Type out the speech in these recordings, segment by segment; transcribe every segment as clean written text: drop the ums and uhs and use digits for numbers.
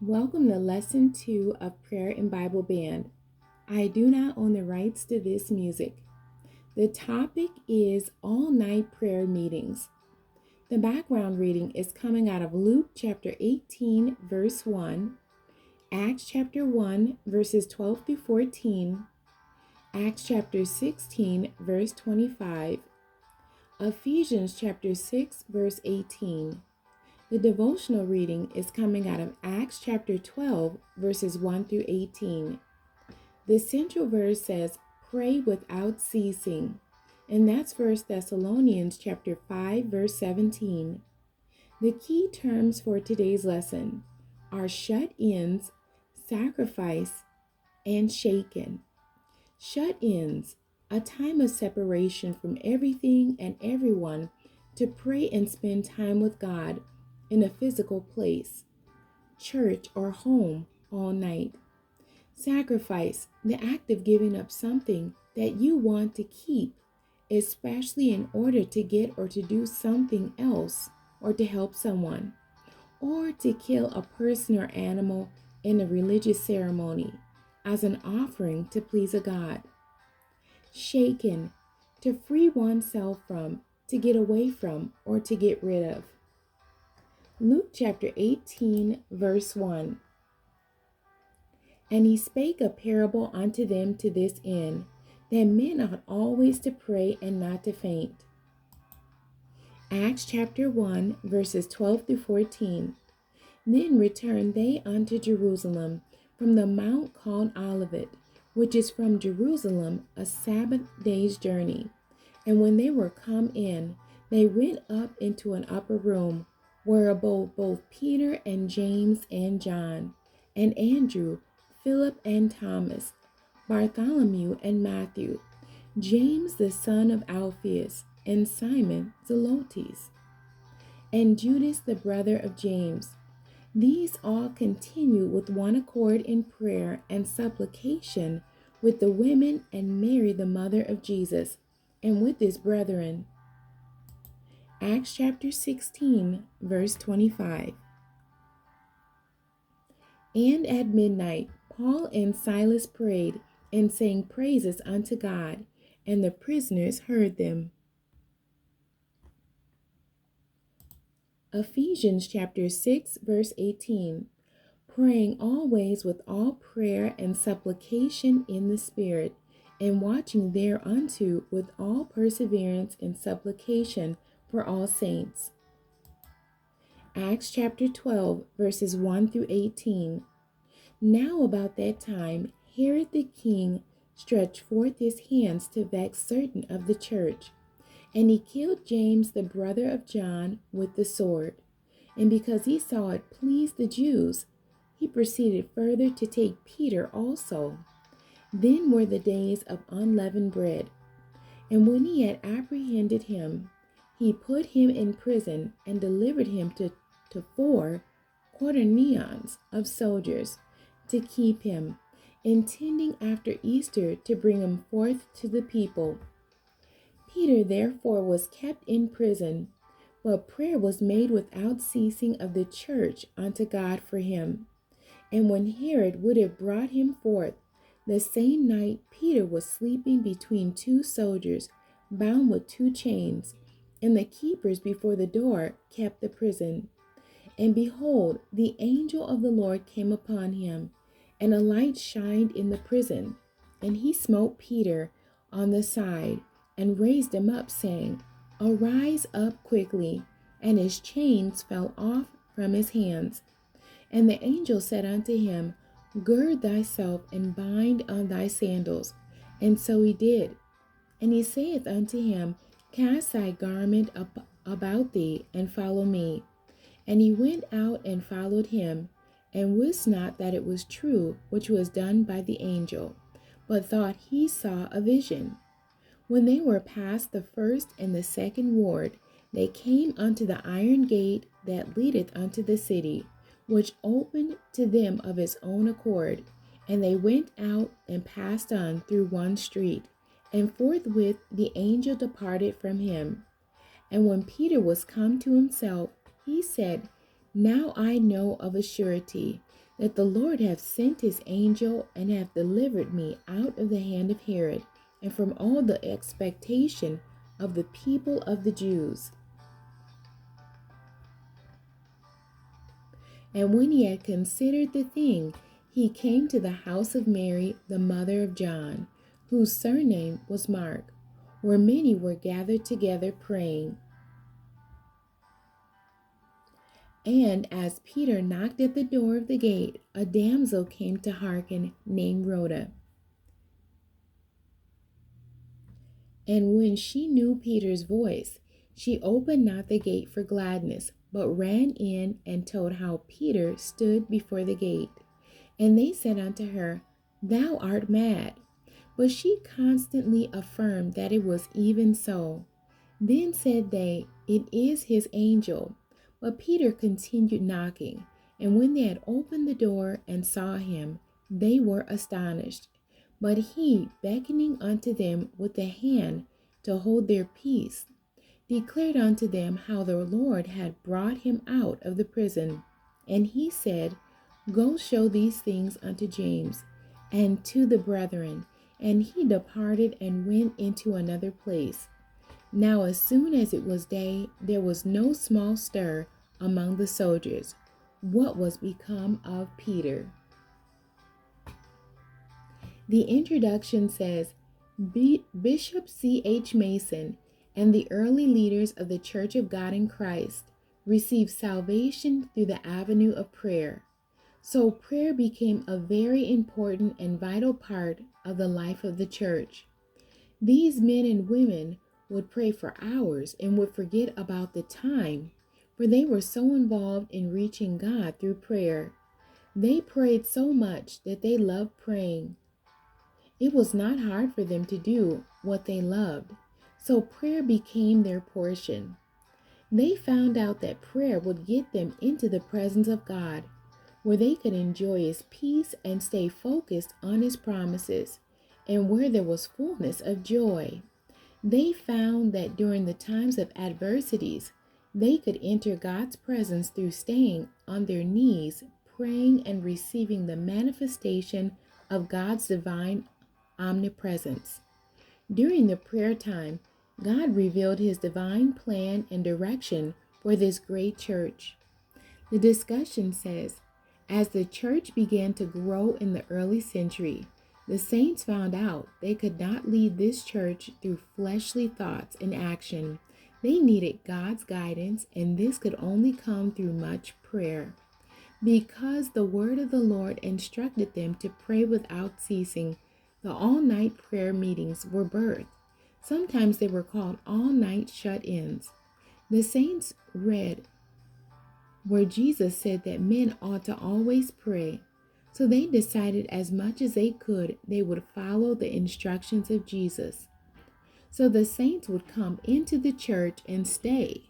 Welcome to Lesson 2 of Prayer and Bible Band. I do not own the rights to this music. The topic is all-night prayer meetings. The background reading is coming out of Luke chapter 18, verse 1, Acts chapter 1, verses 12 through 14, Acts chapter 16, verse 25, Ephesians chapter 6, verse 18. The devotional reading is coming out of Acts chapter 12, verses 1 through 18. The central verse says, "Pray without ceasing," and that's 1 Thessalonians chapter 5, verse 17. The key terms for today's lesson are shut-ins, sacrifice, and shaken. Shut-ins, a time of separation from everything and everyone to pray and spend time with God in a physical place, church or home all night. Sacrifice, the act of giving up something that you want to keep, especially in order to get or to do something else or to help someone, or to kill a person or animal in a religious ceremony as an offering to please a god. Shaken, to free oneself from, to get away from, or to get rid of. Luke chapter 18, verse 1. And he spake a parable unto them to this end, that men ought always to pray and not to faint. Acts chapter 1, verses 12 through 14. Then returned they unto Jerusalem from the mount called Olivet, which is from Jerusalem a Sabbath day's journey. And when they were come in, they went up into an upper room, where abode both Peter and James and John, and Andrew, Philip and Thomas, Bartholomew and Matthew, James the son of Alphaeus, and Simon Zelotes, and Judas the brother of James. These all continued with one accord in prayer and supplication with the women and Mary the mother of Jesus, and with his brethren. Acts chapter 16, verse 25. And at midnight, Paul and Silas prayed and sang praises unto God, and the prisoners heard them. Ephesians chapter 6, verse 18. Praying always with all prayer and supplication in the Spirit, and watching thereunto with all perseverance and supplication for all saints. Acts chapter 12, verses 1 through 18. Now about that time, Herod the king stretched forth his hands to vex certain of the church, and he killed James the brother of John with the sword. And because he saw it pleased the Jews, he proceeded further to take Peter also. Then were the days of unleavened bread. And when he had apprehended him, he put him in prison and delivered him to 4 quaternions of soldiers to keep him, intending after Easter to bring him forth to the people. Peter therefore was kept in prison, but prayer was made without ceasing of the church unto God for him. And when Herod would have brought him forth, the same night Peter was sleeping between 2 soldiers, bound with 2 chains, and the keepers before the door kept the prison. And behold, the angel of the Lord came upon him, and a light shined in the prison. And he smote Peter on the side, and raised him up, saying, Arise up quickly. And his chains fell off from his hands. And the angel said unto him, Gird thyself, and bind on thy sandals. And so he did. And he saith unto him, Cast thy garment up about thee, and follow me. And he went out and followed him, and wist not that it was true which was done by the angel, but thought he saw a vision. When they were past the first and the second ward, they came unto the iron gate that leadeth unto the city, which opened to them of its own accord. And they went out and passed on through one street, and forthwith the angel departed from him. And when Peter was come to himself, he said, Now I know of a surety that the Lord hath sent his angel and hath delivered me out of the hand of Herod and from all the expectation of the people of the Jews. And when he had considered the thing, he came to the house of Mary, the mother of John, whose surname was Mark, where many were gathered together praying. And as Peter knocked at the door of the gate, a damsel came to hearken, named Rhoda. And when she knew Peter's voice, she opened not the gate for gladness, but ran in and told how Peter stood before the gate. And they said unto her, Thou art mad. But she constantly affirmed that it was even so. Then said they, It is his angel. But Peter continued knocking, and when they had opened the door and saw him, they were astonished. But he, beckoning unto them with the hand to hold their peace, declared unto them how the Lord had brought him out of the prison. And he said, Go show these things unto James and to the brethren. And he departed and went into another place. Now as soon as it was day, there was no small stir among the soldiers, what was become of Peter. The introduction says, Bishop C.H. Mason and the early leaders of the Church of God in Christ received salvation through the avenue of prayer. So prayer became a very important and vital part of the life of the church. These men and women would pray for hours and would forget about the time, for they were so involved in reaching God through prayer. They prayed so much that they loved praying. It was not hard for them to do what they loved, so prayer became their portion. They found out that prayer would get them into the presence of God, where they could enjoy his peace and stay focused on his promises, and where there was fullness of joy. They found that during the times of adversities, they could enter God's presence through staying on their knees, praying and receiving the manifestation of God's divine omnipresence. During the prayer time, God revealed his divine plan and direction for this great church. The discussion says, as the church began to grow in the early century, the saints found out they could not lead this church through fleshly thoughts and action. They needed God's guidance, and this could only come through much prayer. Because the word of the Lord instructed them to pray without ceasing, the all-night prayer meetings were birthed. Sometimes they were called all-night shut-ins. The saints read where Jesus said that men ought to always pray. So they decided as much as they could, they would follow the instructions of Jesus. So the saints would come into the church and stay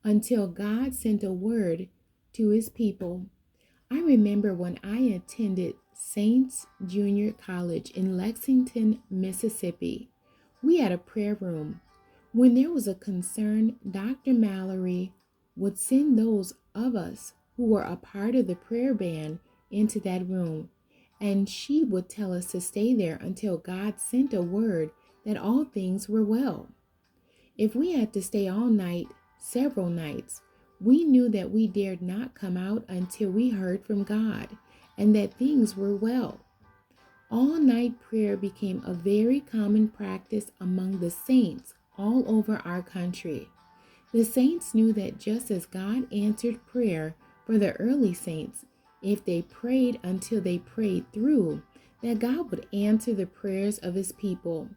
until God sent a word to his people. I remember when I attended Saints Junior College in Lexington, Mississippi. We had a prayer room. When there was a concern, Dr. Mallory would send those of us who were a part of the prayer band into that room, and she would tell us to stay there until God sent a word that all things were well. If we had to stay all night, several nights, we knew that we dared not come out until we heard from God and that things were well. All-night prayer became a very common practice among the saints all over our country. The saints knew that just as God answered prayer for the early saints, if they prayed until they prayed through, that God would answer the prayers of his people.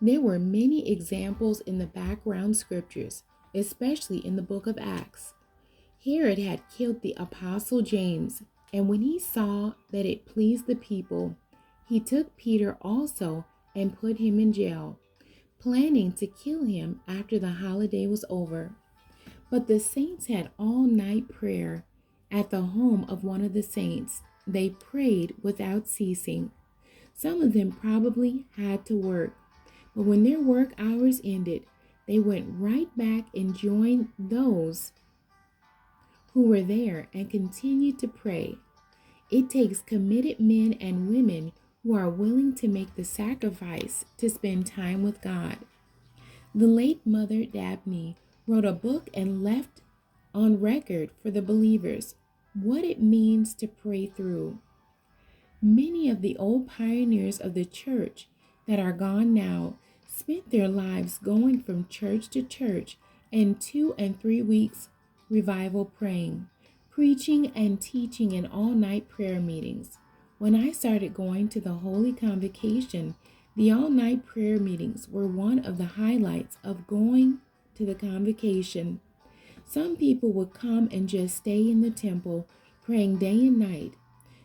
There were many examples in the background scriptures, especially in the book of Acts. Herod had killed the apostle James, and when he saw that it pleased the people, he took Peter also and put him in jail, planning to kill him after the holiday was over. But the saints had all-night prayer at the home of one of the saints. They prayed without ceasing. Some of them probably had to work, but when their work hours ended, they went right back and joined those who were there and continued to pray. It takes committed men and women who are willing to make the sacrifice to spend time with God. The late Mother Dabney wrote a book and left on record for the believers what it means to pray through. Many of the old pioneers of the church that are gone now spent their lives going from church to church in 2 and 3 weeks revival praying, preaching and teaching in all-night prayer meetings. When I started going to the Holy Convocation, the all-night prayer meetings were one of the highlights of going to the convocation. Some people would come and just stay in the temple praying day and night.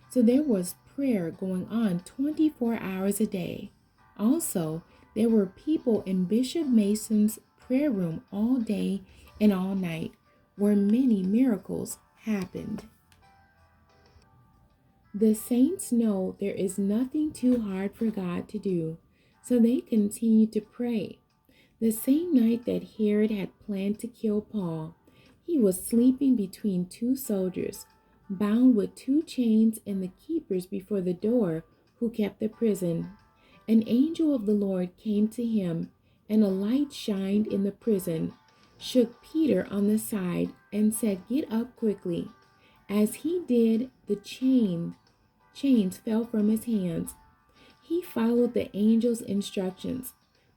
So there was prayer going on 24 hours a day. Also, there were people in Bishop Mason's prayer room all day and all night, where many miracles happened. The saints know there is nothing too hard for God to do, so they continued to pray. The same night that Herod had planned to kill Paul, he was sleeping between 2 soldiers, bound with 2 chains, and the keepers before the door who kept the prison. An angel of the Lord came to him, and a light shined in the prison, shook Peter on the side, and said, "Get up quickly." As he did, the chains fell from his hands. He followed the angel's instructions,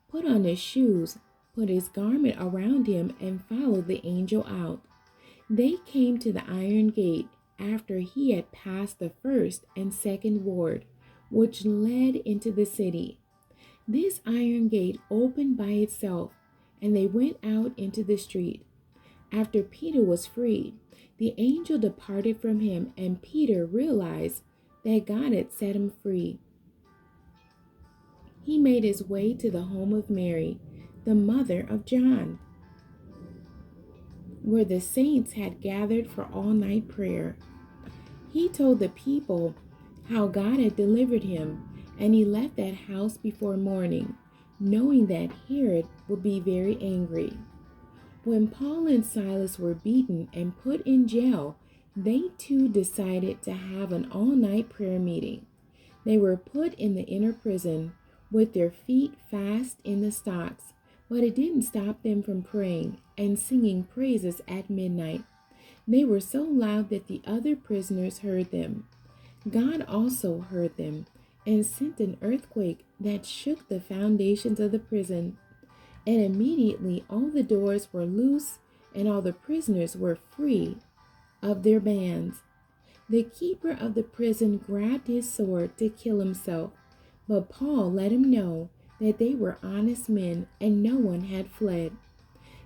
put on his shoes, put his garment around him, and followed the angel out. They came to the iron gate after he had passed the first and second ward, which led into the city. This iron gate opened by itself, and they went out into the street. After Peter was freed, the angel departed from him, and Peter realized that God had set him free. He made his way to the home of Mary, the mother of John, where the saints had gathered for all-night prayer. He told the people how God had delivered him, and he left that house before morning, knowing that Herod would be very angry. When Paul and Silas were beaten and put in jail, they too decided to have an all-night prayer meeting. They were put in the inner prison with their feet fast in the stocks, but it didn't stop them from praying and singing praises at midnight. They were so loud that the other prisoners heard them. God also heard them and sent an earthquake that shook the foundations of the prison. And immediately all the doors were loose and all the prisoners were free of their bands. The keeper of the prison grabbed his sword to kill himself, but Paul let him know that they were honest men and no one had fled.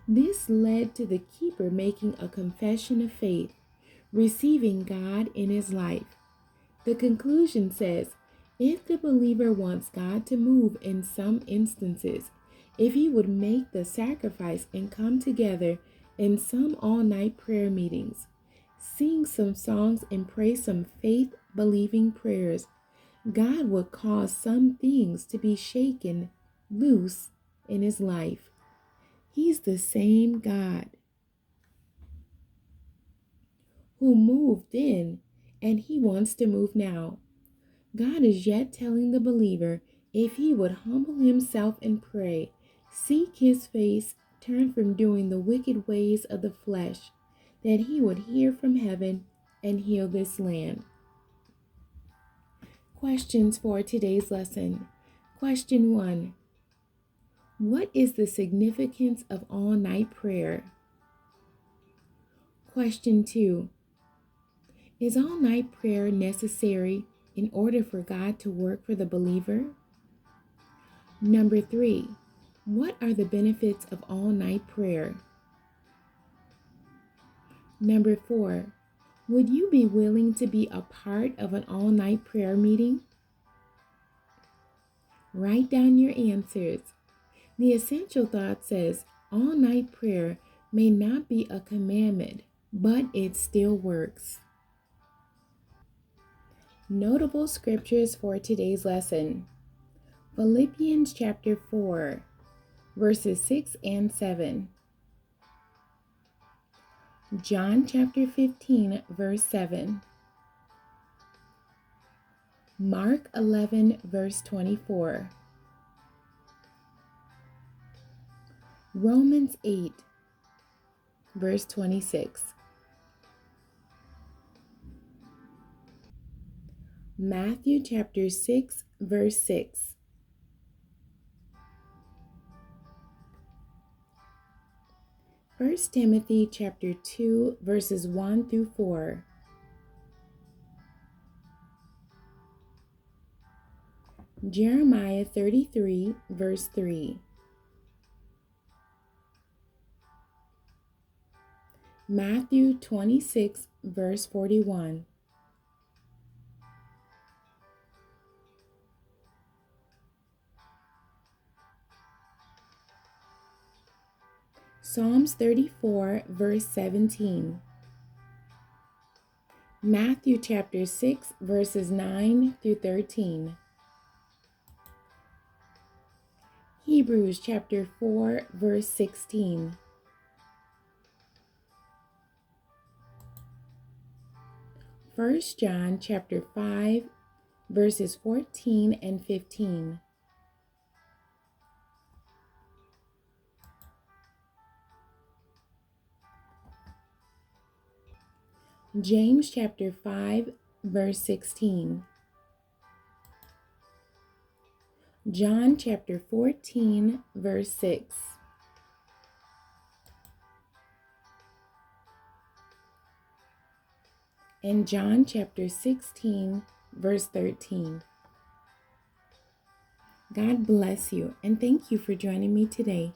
This led to the keeper making a confession of faith, receiving God in his life. The conclusion says, if the believer wants God to move in some instances, if he would make the sacrifice and come together in some all-night prayer meetings, sing some songs and pray some faith-believing prayers, God would cause some things to be shaken loose in his life. He's the same God who moved then, and he wants to move now. God is yet telling the believer, if he would humble himself and pray, seek his face, turn from doing the wicked ways of the flesh, that he would hear from heaven and heal this land. Questions for today's lesson. Question 1. What is the significance of all-night prayer? Question 2. Is all-night prayer necessary in order for God to work for the believer? Number 3. What are the benefits of all-night prayer? Number 4. Would you be willing to be a part of an all-night prayer meeting? Write down your answers. The essential thought says, all-night prayer may not be a commandment, but it still works. Notable scriptures for today's lesson. Philippians chapter 4, verses 6 and 7. John chapter 15, verse 7. Mark 11, verse 24. Romans 8, verse 26. Matthew chapter 6, verse 6. First Timothy chapter 2, verses 1 through 4. Jeremiah 33, verse 3. Matthew 26, verse 41. Psalms 34, verse 17. Matthew chapter 6, verses 9 through 13. Hebrews chapter 4, verse 16. First John chapter 5, verses 14 and 15. James chapter 5, verse 16. John chapter 14, verse 6. And John chapter 16, verse 13. God bless you, and thank you for joining me today.